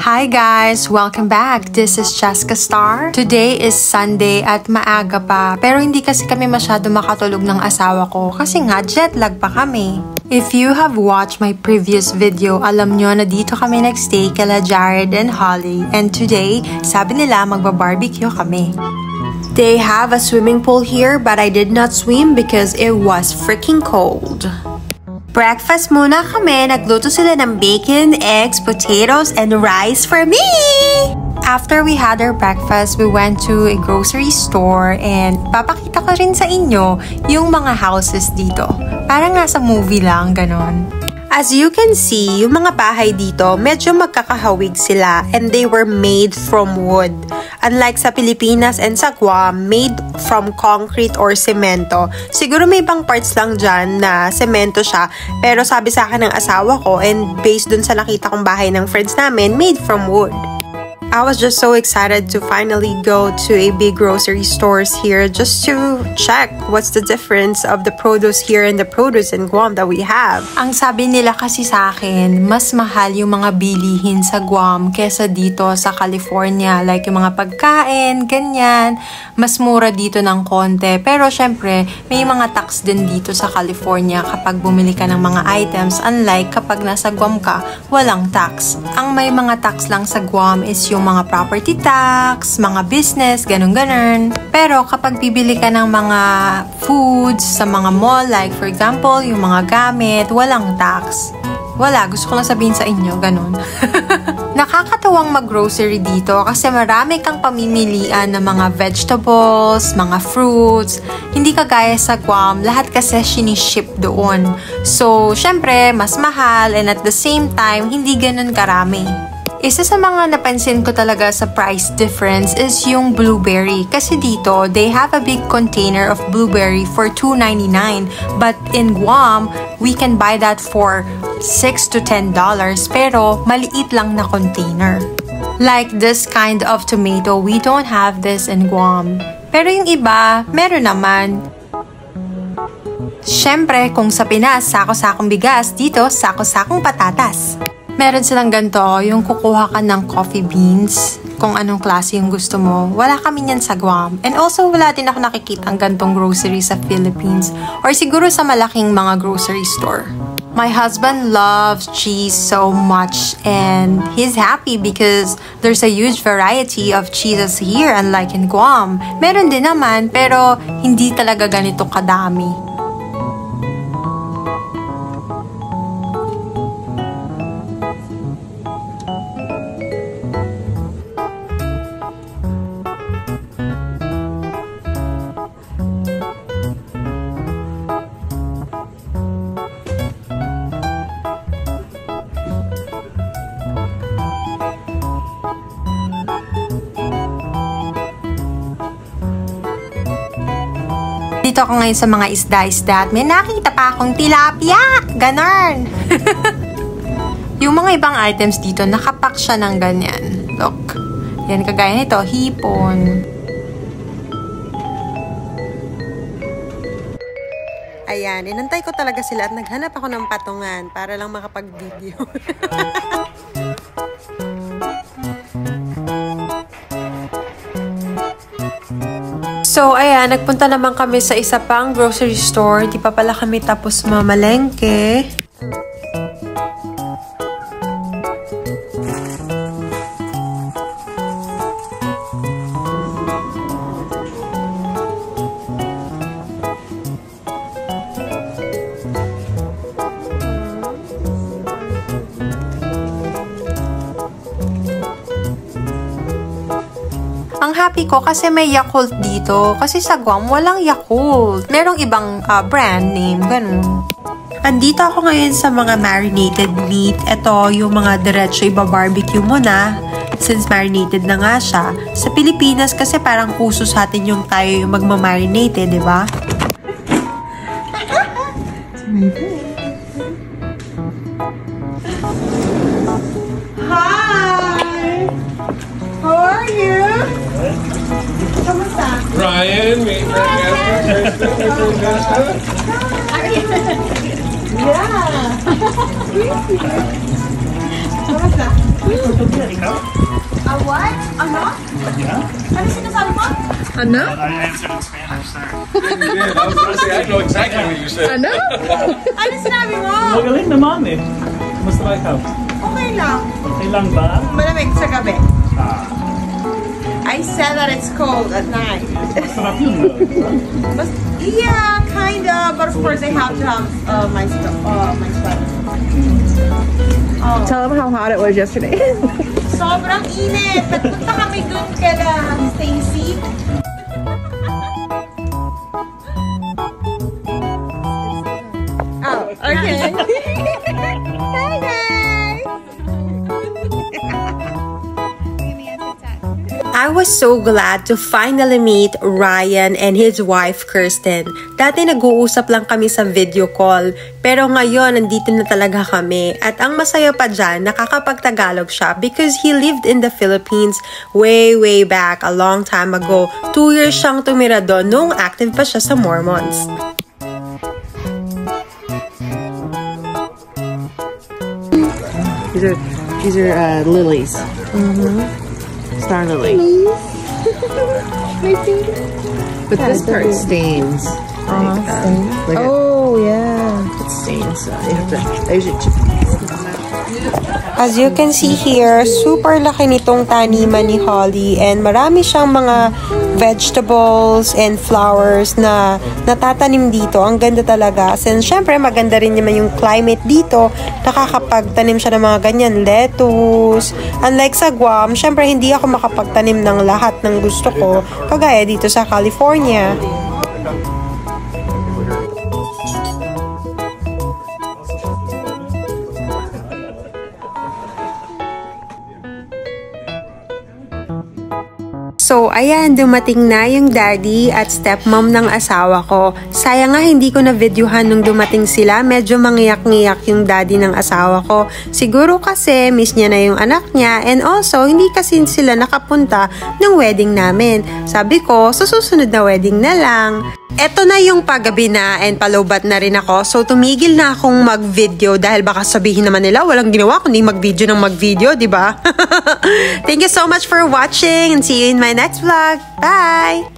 Hi guys! Welcome back! This is Jessica Star. Today is Sunday at maaga pa, pero hindi kasi kami masyado makatulog ng asawa ko kasi nga jet lag pa kami. If you have watched my previous video, alam nyo na dito kami nagstay kala Jared and Holly, and today, sabi nila magba-barbecue kami. They have a swimming pool here but I did not swim because it was freaking cold. Breakfast muna kami. Nagluto sila ng bacon, eggs, potatoes, and rice for me! After we had our breakfast, we went to a grocery store and papakita ko rin sa inyo yung mga houses dito. Parang nasa movie lang, ganon. As you can see, yung mga bahay dito, medyo magkakahawig sila and they were made from wood. Unlike sa Pilipinas and sa Guam, made from concrete or semento. Siguro may ibang parts lang dyan na semento siya, pero sabi sa akin ng asawa ko and based dun sa nakita kong bahay ng friends namin, made from wood. I was just so excited to finally go to a big grocery stores here just to check what's the difference of the produce here and the produce in Guam that we have. Ang sabi nila kasi sa akin, mas mahal yung mga bilihin sa Guam kesa dito sa California. Like yung mga pagkain, ganyan. Mas mura dito ng konti. Pero syempre, may mga tax din dito sa California kapag bumili ka ng mga items. Unlike kapag nasa Guam ka, walang tax. Ang may mga tax lang sa Guam is yung mga property tax, mga business, ganun-ganun. Pero kapag bibili ka ng mga foods sa mga mall, like for example, yung mga gamit, walang tax. Wala, gusto ko lang sabihin sa inyo, ganun. Nakakatawang mag-grocery dito kasi marami kang pamimilian ng mga vegetables, mga fruits. Hindi kagaya sa Guam, lahat kasi siniship doon. So, syempre, mas mahal and at the same time, hindi ganun karami. Isa sa mga napansin ko talaga sa price difference is yung blueberry. Kasi dito, they have a big container of blueberry for $2.99. But in Guam, we can buy that for $6 to $10. Pero maliit lang na container. Like this kind of tomato, we don't have this in Guam. Pero yung iba, meron naman. Siyempre, kung sa Pinas, sako-sakong bigas, dito, sako-sakong patatas. Meron silang ganito, yung kukuha ka ng coffee beans, kung anong klase yung gusto mo. Wala kami yan sa Guam. And also, wala din ako nakikita ang gantong grocery sa Philippines or siguro sa malaking mga grocery store. My husband loves cheese so much and he's happy because there's a huge variety of cheeses here unlike in Guam. Meron din naman pero hindi talaga ganito kadami. Dito ako ngayon sa mga isda-isda at may nakita pa akong tilapia! Ganon! Yung mga ibang items dito, nakapack siya ng ganyan. Look. Yan, kagaya nito, hipon. Ayan, inantay ko talaga sila at naghanap ako ng patungan para lang makapag-video. So, ayan, nagpunta naman kami sa isa pang grocery store. Di pa pala kami tapos mamalengke. Ang happy ko kasi may Yakult dito. Kasi sa Guam, walang Yakult. Merong ibang brand name, ganun. Andito ako ngayon sa mga marinated meat. Ito, yung mga diretso iba-barbecue mo na. Since marinated na nga siya. Sa Pilipinas kasi parang kuso sa atin yung tayo yung magmamarinate, di ba? Hi! How are you? Kamusta? Ryan, meet Yeah. Kamusta? Ikaw? What? Ano? Yeah? Ano sinasabi mo? Ano? I answered in Spanish, sir. I was going to say, I know exactly what you said. Ano? Ano sinabi mo? Magaling naman eh. Kumusta ba ikaw? Okay lang. Okay lang ba? Malamig sa gabi. Ah, I said that it's cold at night. masarap yun. But, yeah, kind of. But of course, I have to have my sweater. Oh. Tell them how hot it was yesterday. Sobrang init. Nagpunta kami dun kala Stacy. Oh, okay. Hi guys. I was so glad to finally meet Ryan and his wife Kirsten. Dati nag-uusap lang kami sa video call, pero ngayon nandito na talaga kami. At ang masaya pa dyan, nakakapag-Tagalog siya because he lived in the Philippines way back, a long time ago. 2 years siyang tumira doon nung active pa siya sa Mormons. These are lilies. Star lily. But this part stains. Like Oh, yeah. it stains. So you have to. There's your As you can see here, super laki nitong taniman ni Holly and marami siyang mga vegetables and flowers na natatanim dito. Ang ganda talaga. And syempre, maganda rin naman yung climate dito. Nakakapagtanim siya ng mga ganyan, lettuce. Unlike sa Guam, syempre hindi ako makapagtanim ng lahat ng gusto ko, kagaya dito sa California. So, ayan, dumating na yung daddy at stepmom ng asawa ko. Sayang nga hindi ko na videohan nung dumating sila. Medyo mangiyak-ngiyak yung daddy ng asawa ko. Siguro kasi miss niya na yung anak niya and also hindi kasi sila nakapunta ng wedding namin. Sabi ko, sa susunod na wedding na lang. Eto na yung paggabi na and palobat na rin ako. So, tumigil na akong mag-video dahil baka sabihin naman nila walang ginawa kundi mag-video ng mag-video, di ba? Thank you so much for watching and see you in my next vlog. Bye!